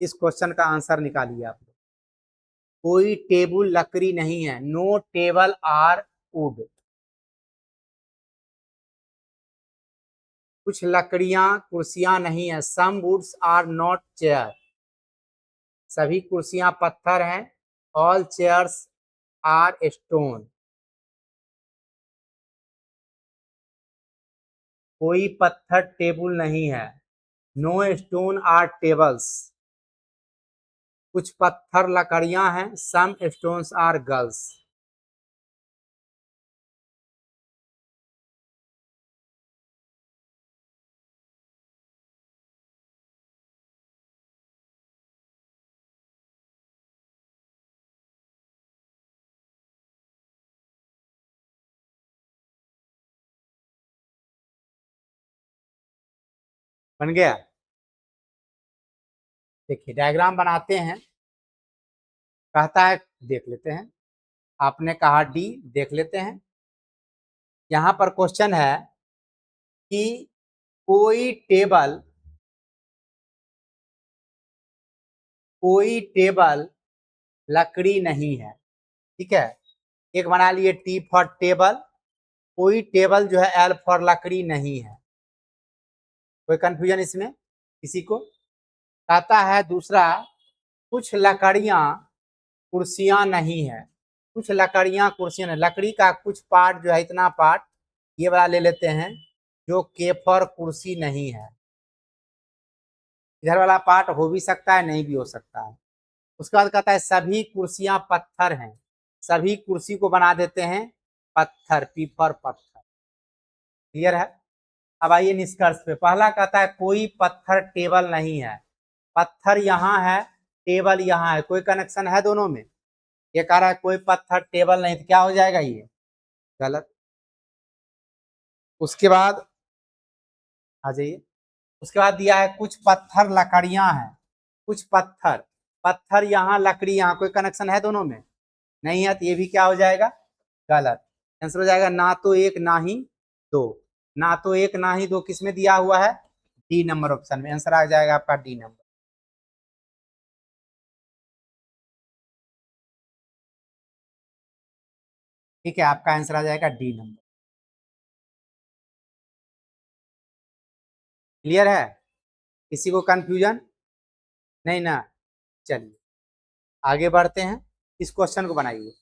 इस क्वेश्चन का आंसर निकालिए आप लोग। कोई टेबल लकड़ी नहीं है, नो टेबल आर वुड। कुछ लकड़ियां कुर्सियां नहीं है, सम वुड्स आर नॉट चेयर। सभी कुर्सियां पत्थर हैं, ऑल चेयर्स आर स्टोन। कोई पत्थर टेबल नहीं है, नो स्टोन आर टेबल्स। कुछ पत्थर लकड़ियां हैं, सम स्टोन्स आर गर्ल्स। बन गया। देखिए डायग्राम बनाते हैं। कहता है, देख लेते हैं। आपने कहा डी, देख लेते हैं। यहां पर क्वेश्चन है कि कोई टेबल लकड़ी नहीं है। ठीक है, एक बना लिए टी फॉर टेबल। कोई टेबल जो है एल फॉर लकड़ी नहीं है। कोई कंफ्यूजन इसमें किसी को? कहता है दूसरा, कुछ लकड़ियां कुर्सियां नहीं है। कुछ लकड़ियां कुर्सियां नहीं, लकड़ी का कुछ पार्ट जो है, इतना पार्ट ये वाला ले लेते हैं जो केफर कुर्सी नहीं है। इधर वाला पार्ट हो भी सकता है, नहीं भी हो सकता है। उसके बाद कहता है सभी कुर्सियां पत्थर हैं। सभी कुर्सी को बना देते हैं पत्थर, पीपर पत्थर। क्लियर है? अब आइए निष्कर्ष पे। पहला कहता है कोई पत्थर टेबल नहीं है। पत्थर यहाँ है, टेबल यहाँ है, कोई कनेक्शन है दोनों में? ये कह रहा है कोई पत्थर टेबल नहीं, तो क्या हो जाएगा? ये गलत। उसके बाद आ जाइए। उसके बाद दिया है कुछ पत्थर लकड़ियां हैं। कुछ पत्थर, पत्थर यहाँ लकड़ी यहाँ, कोई कनेक्शन है दोनों में? नहीं है, तो ये भी क्या हो जाएगा? गलत। आंसर हो जाएगा ना तो एक ना ही दो। ना तो एक ना ही दो किस में दिया हुआ है? डी नंबर ऑप्शन में। आंसर आ जाएगा आपका डी नंबर। ठीक है, आपका आंसर आ जाएगा डी नंबर। क्लियर है? किसी को कंफ्यूजन नहीं ना? चलिए आगे बढ़ते हैं। इस क्वेश्चन को बनाइए।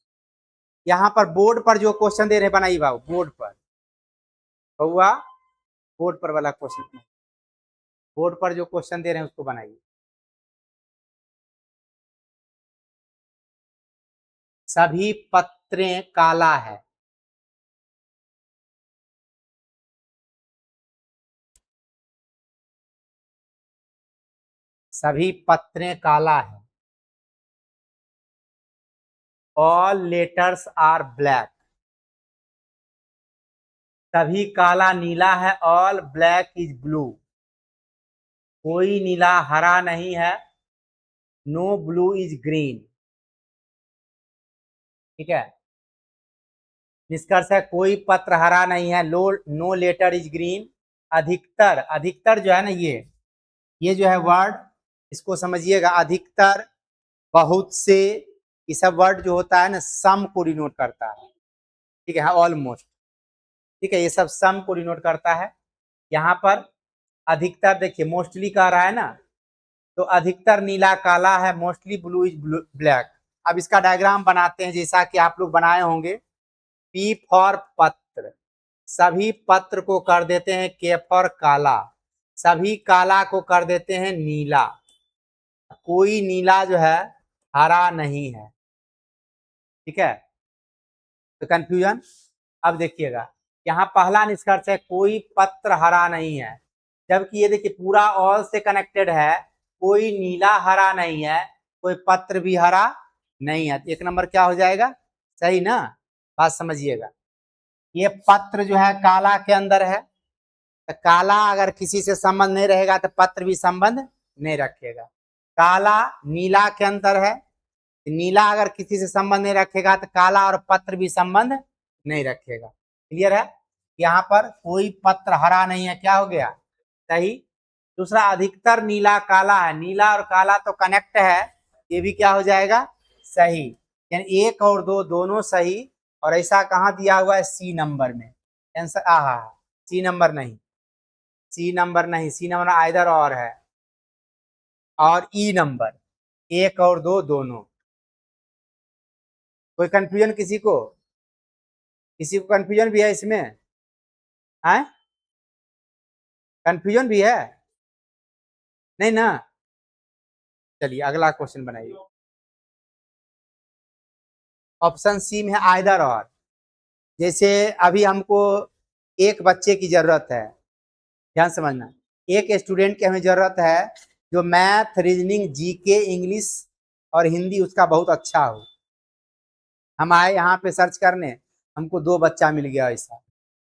यहाँ पर बोर्ड पर जो क्वेश्चन दे रहे हैं बनाइए बाबू, बोर्ड पर। बउआ बोर्ड पर वाला क्वेश्चन, बोर्ड पर जो क्वेश्चन दे रहे हैं उसको बनाइए। सभी पत्रें काला है। सभी पत्रें काला है। All letters are black. सभी काला नीला है, ऑल ब्लैक इज ब्लू। कोई नीला हरा नहीं है, नो ब्लू इज ग्रीन। ठीक है, निष्कर्ष है कोई पत्र हरा नहीं है, नो लेटर इज ग्रीन। अधिकतर, अधिकतर जो है ना, ये जो है वर्ड, इसको समझिएगा। अधिकतर, बहुत से, ये सब वर्ड जो होता है ना, सम को डिनोट करता है। ठीक है, ऑलमोस्ट। ठीक है, ये सब सम को डिनोट करता है। यहाँ पर अधिकतर देखिए, मोस्टली कह रहा है ना, तो अधिकतर नीला काला है, मोस्टली ब्लू इज ब्लैक। अब इसका डायग्राम बनाते हैं जैसा कि आप लोग बनाए होंगे। पी फॉर पत्र, सभी पत्र को कर देते हैं के फॉर काला। सभी काला को कर देते हैं नीला। कोई नीला जो है हरा नहीं है। ठीक है, तो कंफ्यूजन। अब देखिएगा, यहाँ पहला निष्कर्ष है कोई पत्र हरा नहीं है, जबकि ये देखिए पूरा ऑल से कनेक्टेड है। कोई नीला हरा नहीं है, कोई पत्र भी हरा नहीं है, तो एक नंबर क्या हो जाएगा? सही ना? बात समझिएगा। ये पत्र जो है काला के अंदर है, तो काला अगर किसी से संबंध नहीं रहेगा तो पत्र भी संबंध नहीं रखेगा। काला नीला के अंदर है, नीला अगर किसी से संबंध नहीं रखेगा तो काला और पत्र भी संबंध नहीं रखेगा। क्लियर है? यहाँ पर कोई पत्र हरा नहीं है, क्या हो गया? सही। दूसरा अधिकतर नीला काला है, नीला और काला तो कनेक्ट है, ये भी क्या हो जाएगा, सही। यानी 1 और 2 दोनों सही। और ऐसा कहाँ दिया हुआ है, सी नंबर में आंसर। सी नंबर नहीं, सी नंबर नहीं, सी नंबर आइदर और है। और ई नंबर 1 और 2 दोनों। कोई कंफ्यूजन किसी को, किसी को कंफ्यूजन भी है इसमें, है कंफ्यूजन भी है, नहीं ना। चलिए अगला क्वेश्चन बनाइए। ऑप्शन सी में है आइदर और। जैसे अभी हमको एक बच्चे की जरूरत है, ध्यान समझना, एक स्टूडेंट की हमें जरूरत है जो मैथ, रीजनिंग, जीके, इंग्लिश और हिंदी उसका बहुत अच्छा हो। हम आए यहाँ पे सर्च करने, हमको 2 बच्चा मिल गया ऐसा,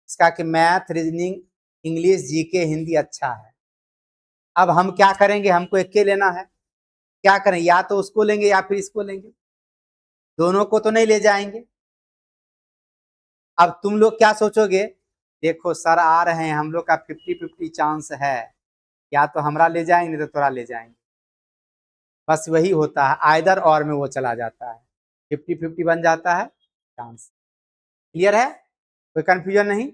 इसका कि math, reasoning, English, GK, Hindi अच्छा है। अब हम क्या करेंगे, हमको एक के लेना है, क्या करें, या तो उसको लेंगे या फिर इसको लेंगे, दोनों को तो नहीं ले जाएंगे। अब तुम लोग क्या सोचोगे, देखो सर आ रहे हैं, हम लोग का 50-50 चांस है, या तो हमरा ले जाएंगे नहीं तो तोरा ले जाएंगे। बस वही होता है, आइदर और में वो चला जाता है, 50-50 बन जाता है चांस। क्लियर है, कोई कंफ्यूजन नहीं।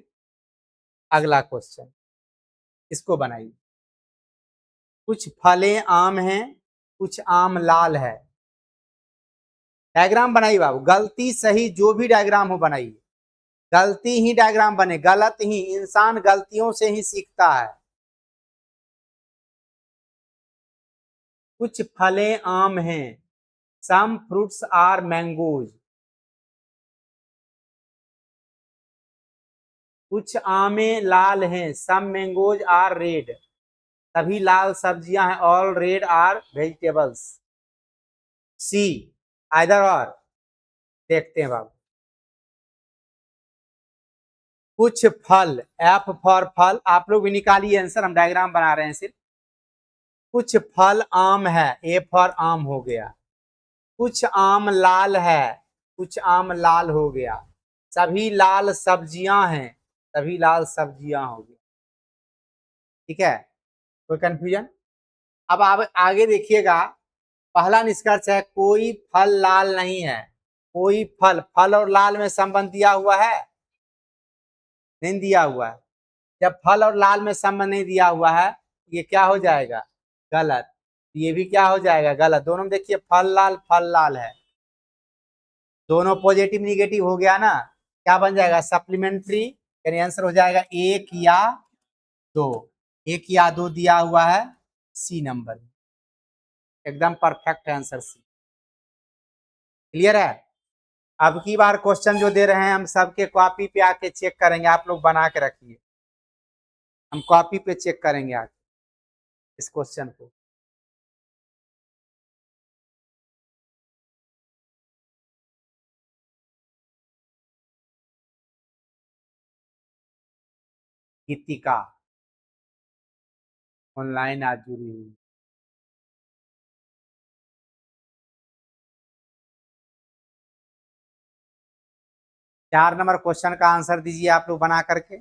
अगला क्वेश्चन, इसको बनाइए। कुछ फलें आम हैं, कुछ आम लाल है। डायग्राम बनाइए बाबू, गलती सही जो भी डायग्राम हो बनाइए, गलती ही डायग्राम बने, गलत ही, इंसान गलतियों से ही सीखता है। कुछ फलें आम हैं, सम फ्रूट्स आर मैंगोज। कुछ आमें लाल हैं, सम मैंगोज आर रेड। सभी लाल सब्जियां हैं, all red are vegetables. See either और। देखते हैं बाबू, कुछ फल, एफ फॉर फल, आप लोग भी निकालिए आंसर, हम डायग्राम बना रहे हैं सिर्फ। कुछ फल आम है, ए फॉर आम हो गया। कुछ आम लाल है, कुछ आम लाल हो गया। सभी लाल सब्जियां हैं, सभी लाल सब्जियां हो गया। ठीक है, कोई कंफ्यूजन। अब आप आगे देखिएगा, पहला निष्कर्ष है कोई फल लाल नहीं है। कोई फल, फल और लाल में संबंध दिया हुआ है, नहीं दिया हुआ है। जब फल और लाल में संबंध नहीं दिया हुआ है, ये क्या हो जाएगा, गलत। ये भी क्या हो जाएगा, गलत। दोनों में देखिए फल लाल है, दोनों पॉजिटिव निगेटिव हो गया ना, क्या बन जाएगा, सप्लीमेंट्री। यानी आंसर हो जाएगा 1 या 2। 1 या 2 दिया हुआ है सी नंबर, एकदम परफेक्ट आंसर सी। क्लियर है। अब की बार क्वेश्चन जो दे रहे हैं हम सबके कॉपी पे आके चेक करेंगे, आप लोग बना के रखिए, हम कॉपी पे चेक करेंगे आके इस क्वेश्चन को। गीतिका ऑनलाइन आज जुड़ी हुई। 4 नंबर क्वेश्चन का आंसर दीजिए आप लोग बना करके।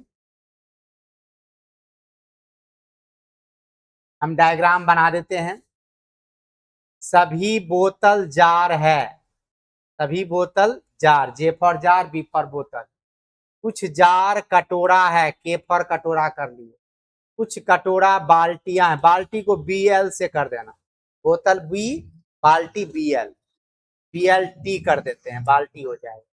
हम डायग्राम बना देते हैं। सभी बोतल जार है, सभी बोतल jar, J for jar, B for बोतल। कुछ जार कटोरा है, के फॉर कटोरा कर लिए। कुछ कटोरा बाल्टियां हैं, बाल्टी को BL से कर देना, बोतल बी, बाल्टी BL, BLT कर देते हैं, बाल्टी हो जाएगा।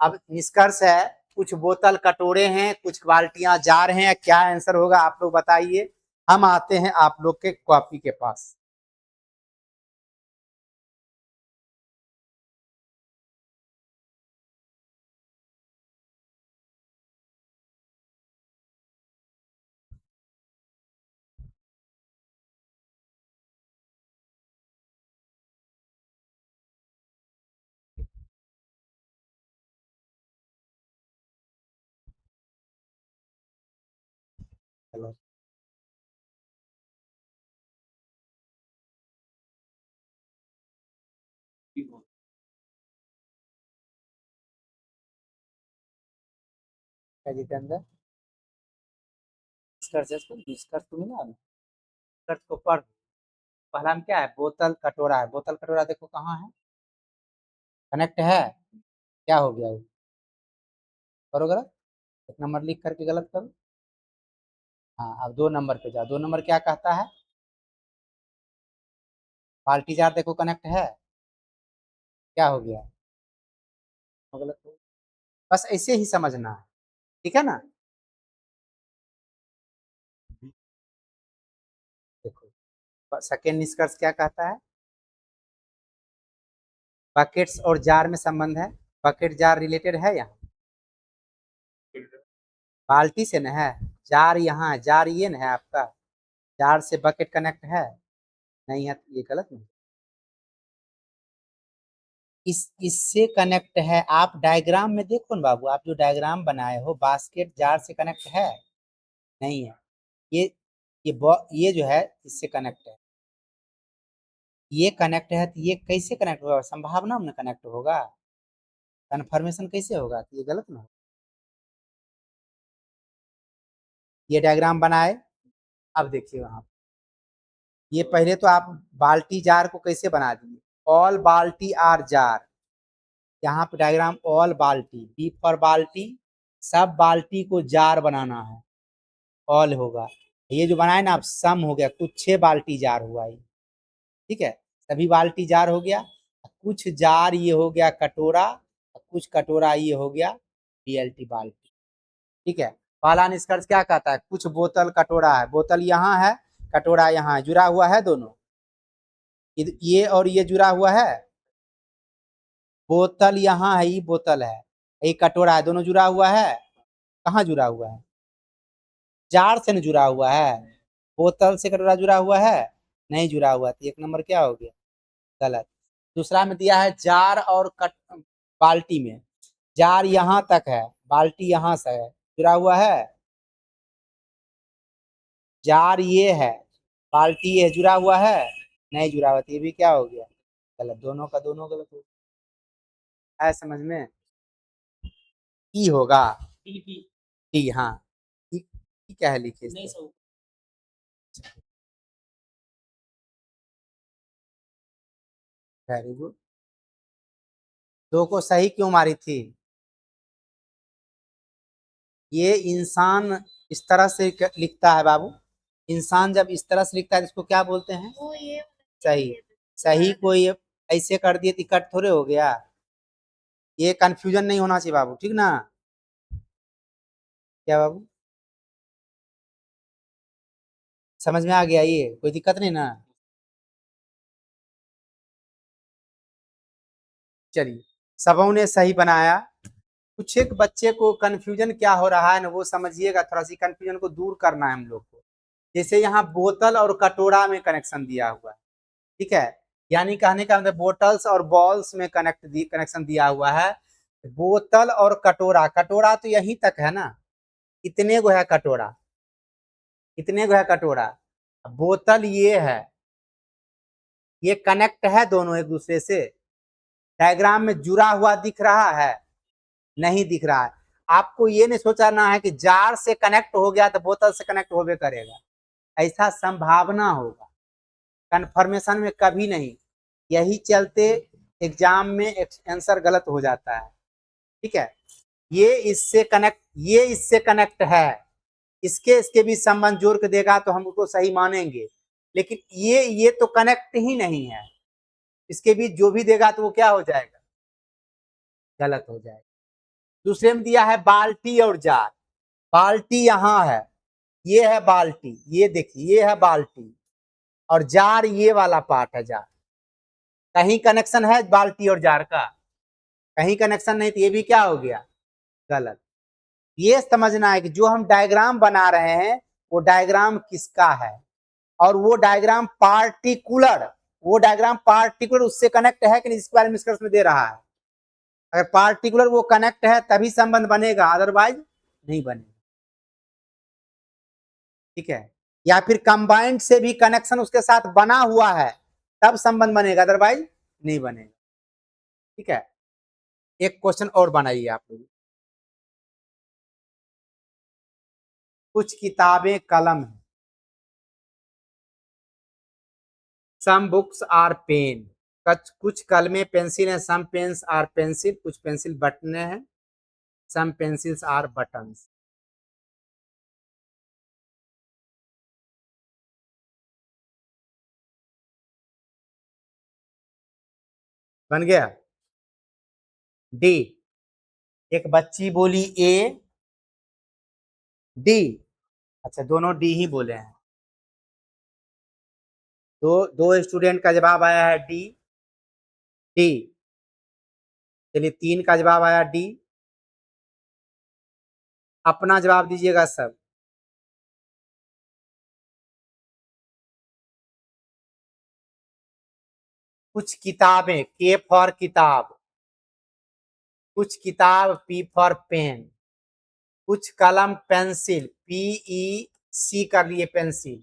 अब निष्कर्ष है, कुछ बोतल कटोरे हैं, कुछ बाल्टियां जार हैं, क्या आंसर होगा आप लोग बताइए। हम आते हैं आप लोग के कॉपी के पास। चलो जितेंद्र, निष्कर्ष तो मिला। निष्कर्ष को पढ़। पहला में क्या है, बोतल कटोरा है, बोतल कटोरा देखो कहाँ है, कनेक्ट है, क्या हो गया वो, करो गलत, एक नंबर लिख करके गलत करो। हाँ अब 2 नंबर पे जाओ, 2 नंबर क्या कहता है, बाल्टी जार देखो कनेक्ट है, क्या हो गया, गलत हो। बस ऐसे ही समझना है, ठीक है ना। देखो सेकेंड निष्कर्ष क्या कहता है, बकेट्स और जार में संबंध है, बकेट जार रिलेटेड है यहाँ, बाल्टी से न है, जार यहाँ है, जार ये न है आपका, जार से बकेट कनेक्ट है, नहीं है, ये गलत नहीं, इससे कनेक्ट है। आप डायग्राम में देखो ना बाबू, आप जो डायग्राम बनाए हो बास्केट जार से कनेक्ट है, नहीं है, ये ये जो है इससे कनेक्ट है, ये कनेक्ट है, तो ये कैसे कनेक्ट होगा, संभावना में कनेक्ट होगा, कन्फर्मेशन कैसे होगा, तो ये गलत ना हो। ये डायग्राम बनाए, अब देखिए वहां, ये पहले तो आप बाल्टी जार को कैसे बना दिए, ऑल बाल्टी आर जार, यहाँ पे डायग्राम ऑल बाल्टी, बी फॉर बाल्टी, सब बाल्टी को जार बनाना है, ऑल होगा, ये जो बनाए ना आप सम हो गया, कुछ 6 बाल्टी जार हुआ ये, ठीक है, सभी बाल्टी जार हो गया, कुछ जार ये हो गया कटोरा, कुछ कटोरा ये हो गया BLT बाल्टी, ठीक है। पहला निष्कर्ष क्या कहता है, कुछ बोतल कटोरा है, बोतल यहाँ है, कटोरा यहाँ है, जुड़ा हुआ है दोनों, ये और ये जुड़ा हुआ है, बोतल यहाँ है, ये बोतल है, ये कटोरा है, दोनों जुड़ा हुआ है, कहाँ जुड़ा हुआ है, जार से न जुड़ा हुआ है, बोतल से कटोरा जुड़ा हुआ है, नहीं जुड़ा हुआ, तो 1 नंबर क्या हो गया, गलत। दूसरा में दिया है जार और बाल्टी में, जार यहाँ तक है, बाल्टी यहाँ से है, जुड़ा हुआ है, जार ये है, बाल्टी ये जुड़ा हुआ है, नहीं जुड़ा हुआ, तो ये भी क्या हो गया, गलत, दोनों का दोनों गलत हो गया, है समझ में, ई होगा, टी, हाँ, ई क्या है लिखे, वेरी गुड, 2 को सही क्यों मारी थी, ये इंसान इस तरह से लिखता है बाबू, इंसान जब इस तरह से लिखता है इसको क्या बोलते हैं, सही, सही को ये ऐसे कर दिए तो कट थोड़े हो गया, ये कंफ्यूजन नहीं होना चाहिए बाबू, ठीक ना, क्या बाबू, समझ में आ गया, ये कोई दिक्कत नहीं ना, चलिए सबों ने सही बनाया, कुछ एक बच्चे को कंफ्यूजन क्या हो रहा है ना वो समझिएगा, थोड़ा सी कंफ्यूजन को दूर करना है हम लोग को, जैसे यहाँ बोतल और कटोरा में कनेक्शन दिया हुआ है, ठीक है, यानी कहने का मतलब बोटल्स और बॉल्स में कनेक्शन दिया हुआ है, बोतल और कटोरा, कटोरा तो यहीं तक है ना, इतने को है कटोरा, इतने को है कटोरा, बोतल ये है, ये कनेक्ट है दोनों एक दूसरे से, डायग्राम में जुड़ा हुआ दिख रहा है, नहीं दिख रहा है, आपको ये नहीं सोचना है कि जार से कनेक्ट हो गया तो बोतल से कनेक्ट होबे करेगा, ऐसा संभावना होगा, कंफर्मेशन में कभी नहीं, यही चलते एग्जाम में आंसर गलत हो जाता है, ठीक है, ये इससे कनेक्ट है, इसके इसके भी संबंध जोड़ के देगा तो हम उसको सही मानेंगे, लेकिन ये तो कनेक्ट ही नहीं है, इसके बीच जो भी देगा तो वो क्या हो जाएगा, गलत हो जाएगा। दूसरे में दिया है बाल्टी और जार, बाल्टी यहाँ है, ये है बाल्टी, ये देखिए ये है बाल्टी, और जार ये वाला पार्ट है, जार, कहीं कनेक्शन है बाल्टी और जार का, कहीं कनेक्शन नहीं, तो ये भी क्या हो गया, गलत। ये समझना है कि जो हम डायग्राम बना रहे हैं वो डायग्राम किसका है, और वो डायग्राम पार्टिकुलर, वो डायग्राम पार्टिकुलर उससे कनेक्ट है कि नहीं, इसके बारे में निष्कर्ष में दे रहा है, अगर पार्टिकुलर वो कनेक्ट है तभी संबंध बनेगा, अदरवाइज नहीं बनेगा, ठीक है, या फिर कंबाइंड से भी कनेक्शन उसके साथ बना हुआ है तब संबंध बनेगा, अदरवाइज नहीं बनेगा, ठीक है। एक क्वेश्चन और बनाइए आप लोग, कुछ किताबें कलम है, सम बुक्स आर पेन, कुछ कलमें पेंसिल हैं, सम पेन्स आर पेंसिल, कुछ पेंसिल बटने हैं, सम पेंसिल्स आर बटन्स। बन गया। डी, एक बच्ची बोली ए, डी, अच्छा दोनों डी ही बोले हैं। दो दो स्टूडेंट का जवाब आया है डी, डी। चलिए 3 का जवाब आया डी। अपना जवाब दीजिएगा सब। कुछ किताबें, के फॉर किताब, कुछ किताब पी फॉर पेन, कुछ कलम पेंसिल, PEC कर लिए पेंसिल,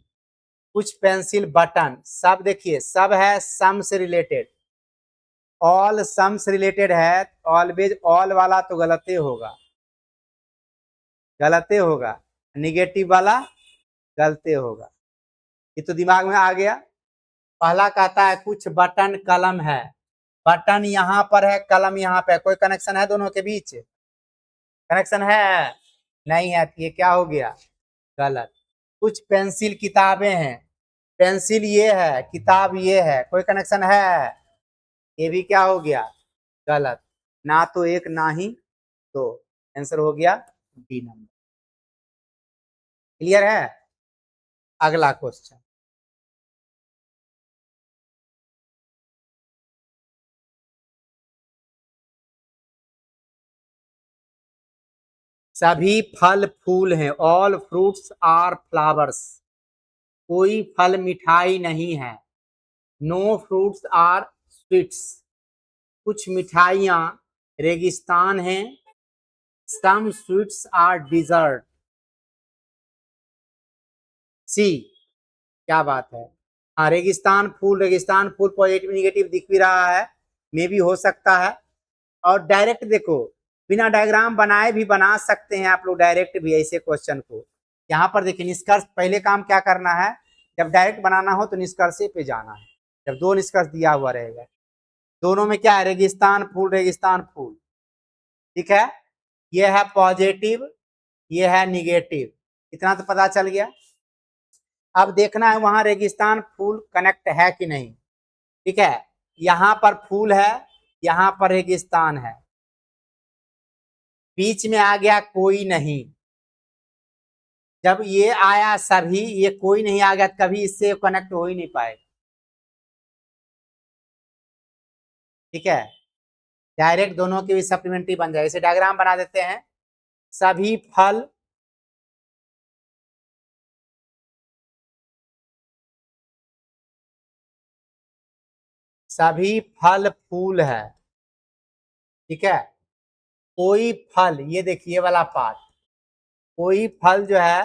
कुछ पेंसिल बटन, सब देखिए सब है सम से रिलेटेड, ऑल सम से रिलेटेड है, ऑलवेज ऑल वाला तो गलत होगा, गलत होगा, निगेटिव वाला गलत होगा। ये तो दिमाग में आ गया। पहला कहता है कुछ बटन कलम है, बटन यहाँ पर है, कलम यहाँ पे है, कोई कनेक्शन है दोनों के बीच? कनेक्शन है? नहीं है, तो ये क्या हो गया? गलत। कुछ पेंसिल किताबें हैं, पेंसिल ये है, किताब ये है, कोई कनेक्शन है? ये भी क्या हो गया? गलत। ना तो एक ना ही दो, आंसर हो गया बी नंबर। क्लियर है? अगला क्वेश्चन, सभी फल फूल हैं, ऑल फ्रूट्स आर फ्लावर्स, कोई फल मिठाई नहीं है, नो फ्रूट्स आर स्वीट्स, कुछ मिठाइयां रेगिस्तान हैं, सम स्वीट्स आर डिजर्ट। सी, क्या बात है? हाँ, रेगिस्तान फूल पॉजिटिव निगेटिव दिख भी रहा है, मे भी हो सकता है। और डायरेक्ट देखो, बिना डायग्राम बनाए भी बना सकते हैं आप लोग डायरेक्ट भी ऐसे क्वेश्चन को। यहाँ पर देखिए निष्कर्ष, पहले काम क्या करना है, जब डायरेक्ट बनाना हो तो निष्कर्ष पे जाना है, जब दो निष्कर्ष दिया हुआ रहेगा, दोनों में क्या है, रेगिस्तान फूल, रेगिस्तान फूल, ठीक है। ये है पॉजिटिव, ये है निगेटिव, इतना तो पता चल गया। अब देखना है वहां रेगिस्तान फूल कनेक्ट है कि नहीं, ठीक है। यहाँ पर फूल है, यहाँ पर रेगिस्तान है, बीच में आ गया कोई नहीं, जब ये आया सभी, ये कोई नहीं आ गया, कभी इससे कनेक्ट हो ही नहीं पाएगा, ठीक है। डायरेक्ट दोनों की भी सप्लीमेंट्री बन जाए, इसे डायग्राम बना देते हैं। सभी फल सभी फल फूल है, ठीक है। कोई फल, ये देखिए वाला पार्ट, कोई फल जो है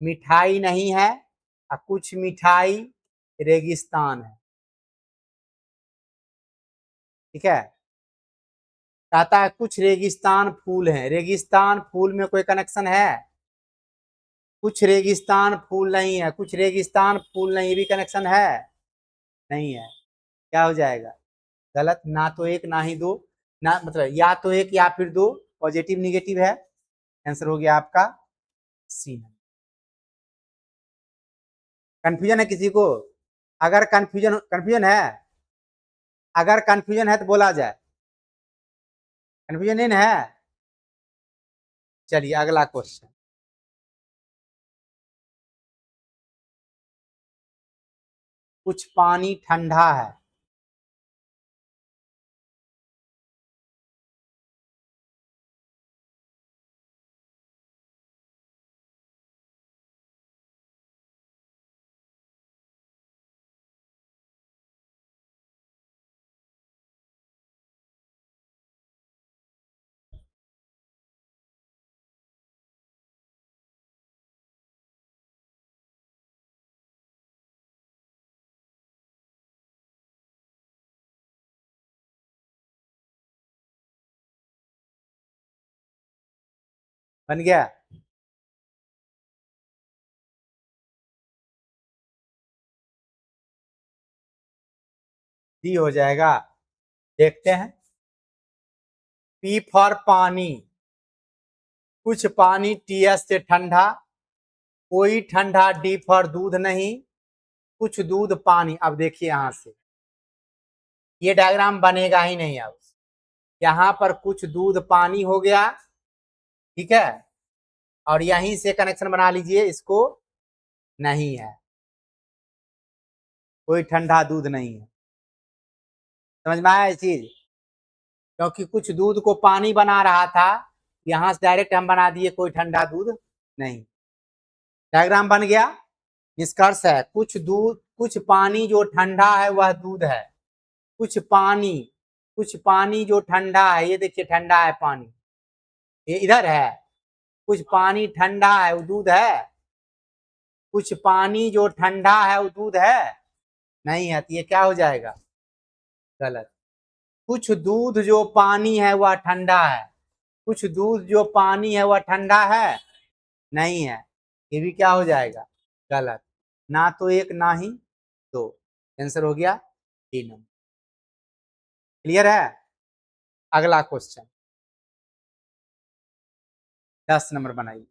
मिठाई नहीं है, और कुछ मिठाई रेगिस्तान है, ठीक है। कहता है कुछ रेगिस्तान फूल हैं, रेगिस्तान फूल में कोई कनेक्शन है? कुछ रेगिस्तान फूल नहीं है, कुछ रेगिस्तान फूल नहीं, भी कनेक्शन है? नहीं है, क्या हो जाएगा? गलत। ना तो एक ना ही दो, ना मतलब या तो एक या फिर दो, पॉजिटिव निगेटिव है, आंसर हो गया आपका सी। कंफ्यूजन है किसी को? अगर कंफ्यूजन कंफ्यूजन है, अगर कंफ्यूजन है तो बोला जाए, कंफ्यूजन नहीं है? चलिए अगला क्वेश्चन, कुछ पानी ठंडा है, बन गया। डी हो जाएगा। देखते हैं। पी फॉर पानी, कुछ पानी टीएस से ठंडा, कोई ठंडा डी फॉर दूध नहीं, कुछ दूध पानी। अब देखिए यहां से ये डायग्राम बनेगा ही नहीं। अब यहां पर कुछ दूध पानी हो गया, ठीक है, और यहीं से कनेक्शन बना लीजिए, इसको नहीं है, कोई ठंडा दूध नहीं है। समझ में आया ये चीज? क्योंकि कुछ दूध को पानी बना रहा था, यहां से डायरेक्ट हम बना दिए कोई ठंडा दूध नहीं। डायग्राम बन गया। निष्कर्ष है कुछ पानी जो ठंडा है वह दूध है, कुछ पानी जो ठंडा है, ये देखिए ठंडा है पानी, ये इधर है, कुछ पानी ठंडा है वो दूध है, कुछ पानी जो ठंडा है वो दूध है नहीं है, तो ये क्या हो जाएगा? गलत। कुछ दूध जो पानी है वह ठंडा है, कुछ दूध जो पानी है वह ठंडा है नहीं है, ये भी क्या हो जाएगा? गलत। ना तो एक ना ही दो, आंसर हो गया 3 नंबर। क्लियर है? अगला क्वेश्चन 10 नंबर बनाइए।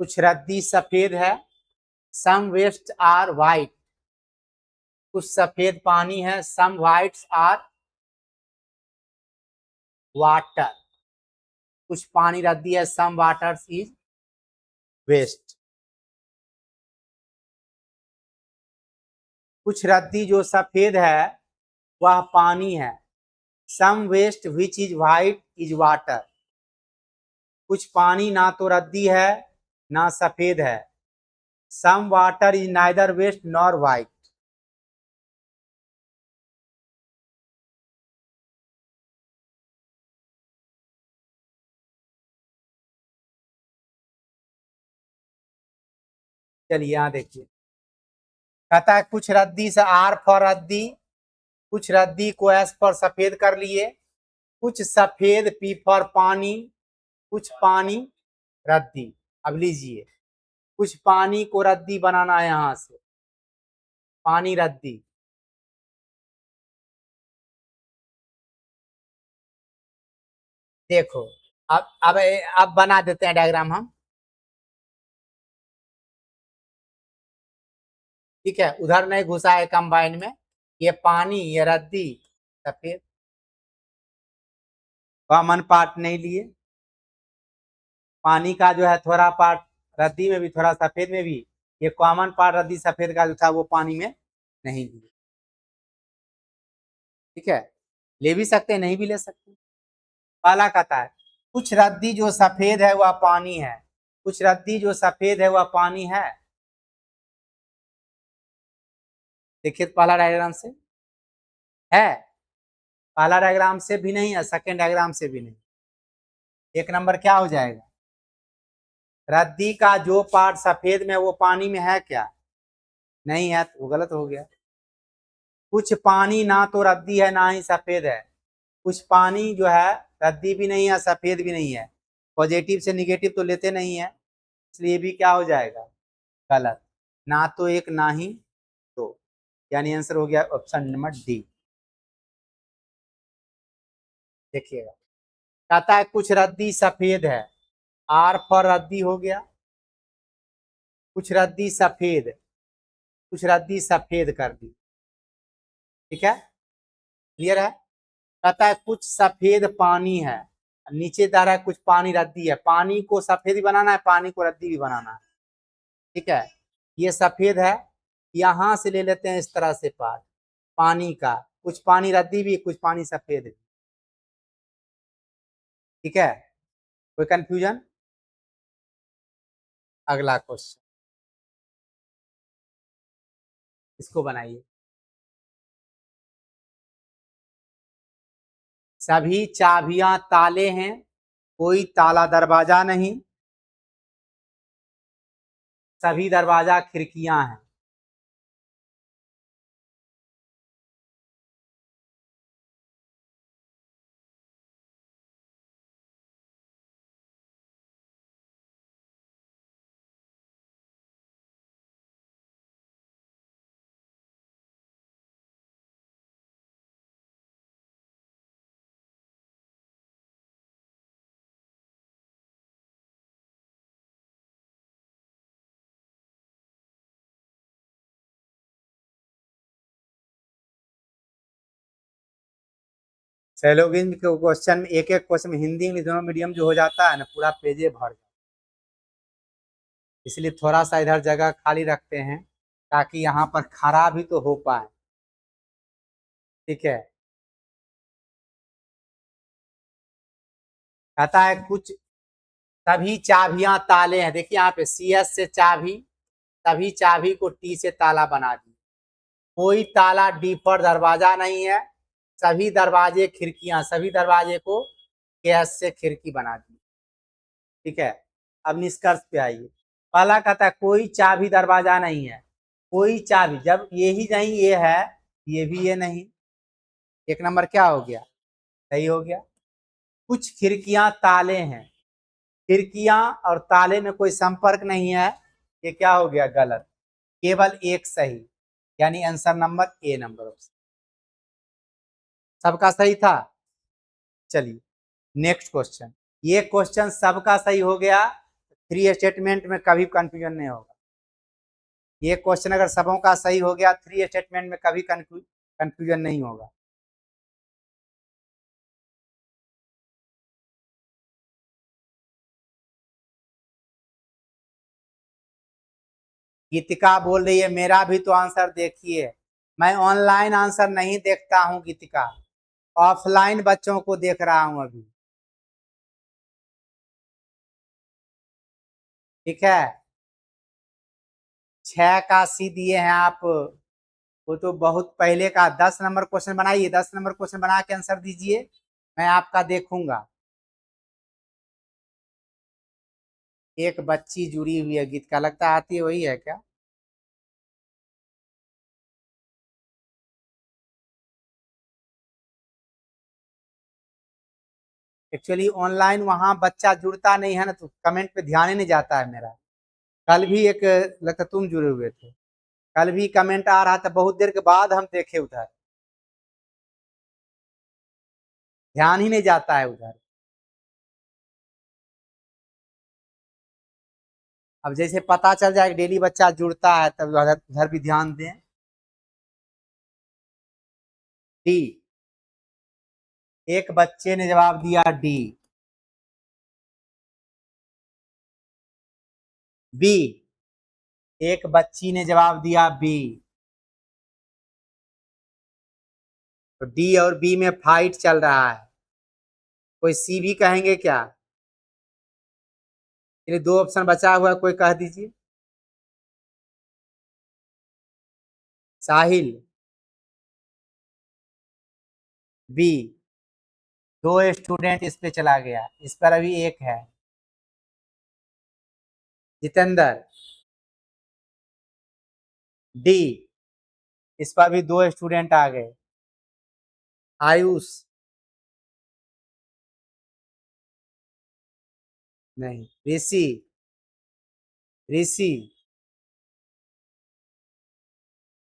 कुछ रद्दी सफेद है, सम वेस्ट आर व्हाइट, कुछ सफेद पानी है, सम व्हाइट्स आर वाटर, कुछ पानी रद्दी है, सम वाटर्स इज वेस्ट। कुछ रद्दी जो सफेद है वह पानी है, some waste which is white is water, कुछ पानी ना तो रद्दी है ना सफेद है, some water is neither waste nor white. चलिए यहां देखिए, कहता है कुछ रद्दी से आर फॉर रद्दी, कुछ रद्दी को एस पर सफेद कर लिए, कुछ सफेद पी फॉर पानी, कुछ पानी रद्दी। अब लीजिए, कुछ पानी को रद्दी बनाना है, यहां से पानी रद्दी। देखो अब बना देते हैं डायग्राम हम, ठीक है, उधर नहीं घुसा है कंबाइन में, ये पानी ये रद्दी सफेद, कॉमन पार्ट नहीं लिए, पानी का जो है थोड़ा पार्ट रद्दी में भी थोड़ा सफेद में भी, ये कॉमन पार्ट रद्दी सफेद का जो था वो पानी में नहीं लिए, ठीक है, ले भी सकते हैं नहीं भी ले सकते। पहला कहता है कुछ रद्दी जो सफेद है वह पानी है, कुछ रद्दी जो सफेद है वह पानी है। देखिए पहला डायग्राम से है, पहला डायग्राम से भी नहीं है, सेकेंड डायग्राम से भी नहीं। 1 नंबर क्या हो जाएगा? रद्दी का जो पार्ट सफेद में वो पानी में है क्या? नहीं है, तो वो गलत हो गया। कुछ पानी ना तो रद्दी है ना ही सफेद है, कुछ पानी जो है रद्दी भी नहीं है सफेद भी नहीं है, पॉजिटिव से निगेटिव तो लेते नहीं है, इसलिए भी क्या हो जाएगा? गलत। ना तो एक ना ही दो, यानी आंसर हो गया ऑप्शन नंबर डी। देखिएगा, कहता है कुछ रद्दी सफेद है, आर पर रद्दी हो गया, कुछ रद्दी सफेद, कुछ रद्दी सफेद कर दी, ठीक है, क्लियर है। कहता है कुछ सफेद पानी है, नीचे दे रहा है कुछ पानी रद्दी है, पानी को सफेद भी बनाना है पानी को रद्दी भी बनाना है, ठीक है, ये सफेद है, यहां से ले लेते हैं इस तरह से पार्ट पानी का, कुछ पानी रद्दी भी कुछ पानी सफेद भी, ठीक है, कोई कंफ्यूजन? अगला क्वेश्चन, इसको बनाइए। सभी चाबियां ताले हैं, कोई ताला दरवाजा नहीं, सभी दरवाजा खिड़कियां हैं। सैलोगिन के क्वेश्चन में एक एक क्वेश्चन में हिंदी इंग्लिश दोनों मीडियम जो हो जाता है ना, पूरा पेजे भर जाता है। इसलिए थोड़ा सा इधर जगह खाली रखते हैं ताकि यहाँ पर खड़ा भी तो हो पाए। ठीक है, कहता है कुछ सभी चाबियां ताले हैं। देखिए यहाँ पे CS से चाबी, सभी चाबी को T से ताला बना दी। कोई ताला D पर दरवाजा नहीं है। सभी दरवाजे खिड़कियां, सभी दरवाजे को KS से खिड़की बना दी। ठीक है, अब निष्कर्ष पे आइए। पहला कहता है कोई चाबी दरवाजा नहीं है। कोई चाबी, जब ये ही नहीं ये है, ये भी ये नहीं, एक नंबर क्या हो गया, सही हो गया। कुछ खिड़कियां ताले हैं, खिड़कियां और ताले में कोई संपर्क नहीं है, ये क्या हो गया, गलत। केवल एक सही, यानी answer number A number option सबका सही था। चलिए नेक्स्ट क्वेश्चन, ये क्वेश्चन सबका सही हो गया, थ्री स्टेटमेंट में कभी कंफ्यूजन नहीं होगा। ये क्वेश्चन अगर सबों का सही हो गया, थ्री स्टेटमेंट में कभी कंफ्यूजन नहीं होगा। गीतिका बोल रही है मेरा भी तो आंसर देखिए। मैं ऑनलाइन आंसर नहीं देखता हूं गीतिका, ऑफलाइन बच्चों को देख रहा हूं अभी। ठीक है, 6 का सी दिए हैं आप, वो तो बहुत पहले का। 10 नंबर क्वेश्चन बनाइए, 10 नंबर क्वेश्चन बना के आंसर दीजिए, मैं आपका देखूंगा। एक बच्ची जुड़ी हुई है गीत का, लगता आती है, वही है क्या। एक्चुअली ऑनलाइन वहां बच्चा जुड़ता नहीं है ना, तो कमेंट पे ध्यान ही नहीं जाता है मेरा। कल भी एक, लगता तुम जुड़े हुए थे, कल भी कमेंट आ रहा था, बहुत देर के बाद हम देखे उधर, ध्यान ही नहीं जाता है उधर। अब जैसे पता चल जाए डेली बच्चा जुड़ता है, तब उधर उधर भी ध्यान दें। डी, एक बच्चे ने जवाब दिया डी। बी, एक बच्ची ने जवाब दिया बी। तो डी और बी में फाइट चल रहा है। कोई सी भी कहेंगे क्या, ये दो ऑप्शन बचा हुआ है, कोई कह दीजिए। साहिल, बी। दो स्टूडेंट इस पे चला गया, इस पर अभी एक है। जितेंद्र, डी, इस पर भी दो स्टूडेंट आ गए। आयुष, नहीं। ऋषि, ऋषि,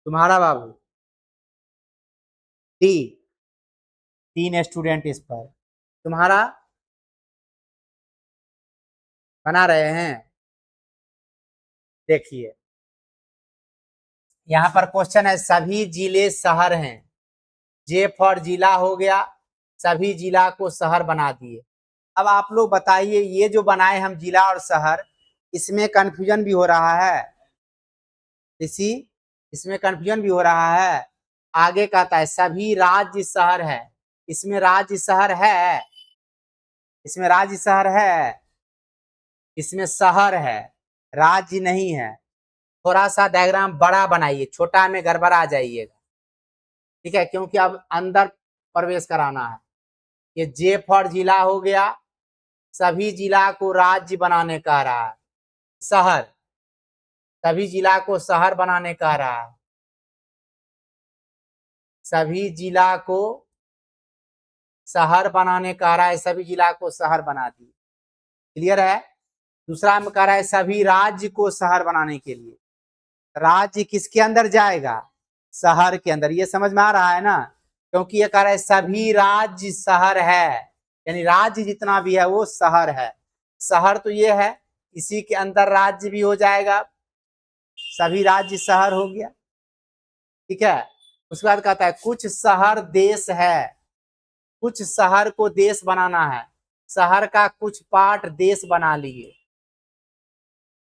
तुम्हारा बाबू, डी, तीन स्टूडेंट इस पर। तुम्हारा बना रहे हैं। देखिए यहाँ पर क्वेश्चन है, सभी जिले शहर हैं। जे फॉर जिला हो गया, सभी जिला को शहर बना दिए। अब आप लोग बताइए, ये जो बनाए हम जिला और शहर, इसमें कंफ्यूजन भी हो रहा है इसी, इसमें कंफ्यूजन भी हो रहा है। आगे कहता है सभी राज्य शहर है, इसमें राज्य शहर है, इसमें राज्य शहर है, इसमें शहर है, राज्य नहीं है। थोड़ा सा डायग्राम बड़ा बनाइए, छोटा में गड़बड़ा जाइएगा। ठीक है, क्योंकि अब अंदर प्रवेश कराना है। ये जे फॉर जिला हो गया, सभी जिला को राज्य बनाने कह रहा है। शहर, सभी जिला को शहर बनाने कह रहा है, सभी जिला को शहर बनाने कह रहा है, सभी जिला को शहर बना दी। क्लियर है। दूसरा में कह रहा है सभी राज्य को शहर बनाने के लिए, राज्य किसके अंदर जाएगा, शहर के अंदर। ये समझ में आ रहा है ना, क्योंकि ये कह रहा है सभी राज्य शहर है, यानी राज्य जितना भी है वो शहर है। शहर तो ये है, इसी के अंदर राज्य भी हो जाएगा, सभी राज्य शहर हो गया। ठीक है, उसके बाद कहता है कुछ शहर देश है, कुछ शहर को देश बनाना है, शहर का कुछ पार्ट देश बना लिए।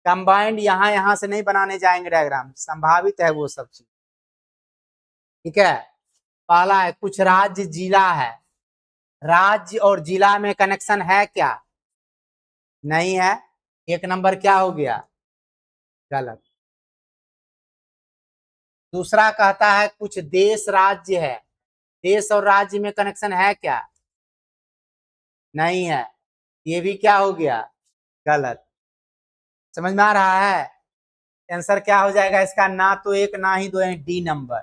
कंबाइंड यहां से नहीं बनाने जाएंगे डायग्राम, संभावित है वो सब चीज। ठीक है, पहला है कुछ राज्य जिला है, राज्य और जिला में कनेक्शन है क्या? नहीं है, 1 नंबर क्या हो गया? गलत। दूसरा कहता है कुछ देश राज्य है, देश और राज्य में कनेक्शन है क्या? नहीं है, ये भी क्या हो गया? गलत। समझ में आ रहा है? आंसर क्या हो जाएगा इसका? ना तो 1 ना ही 2, डी नंबर।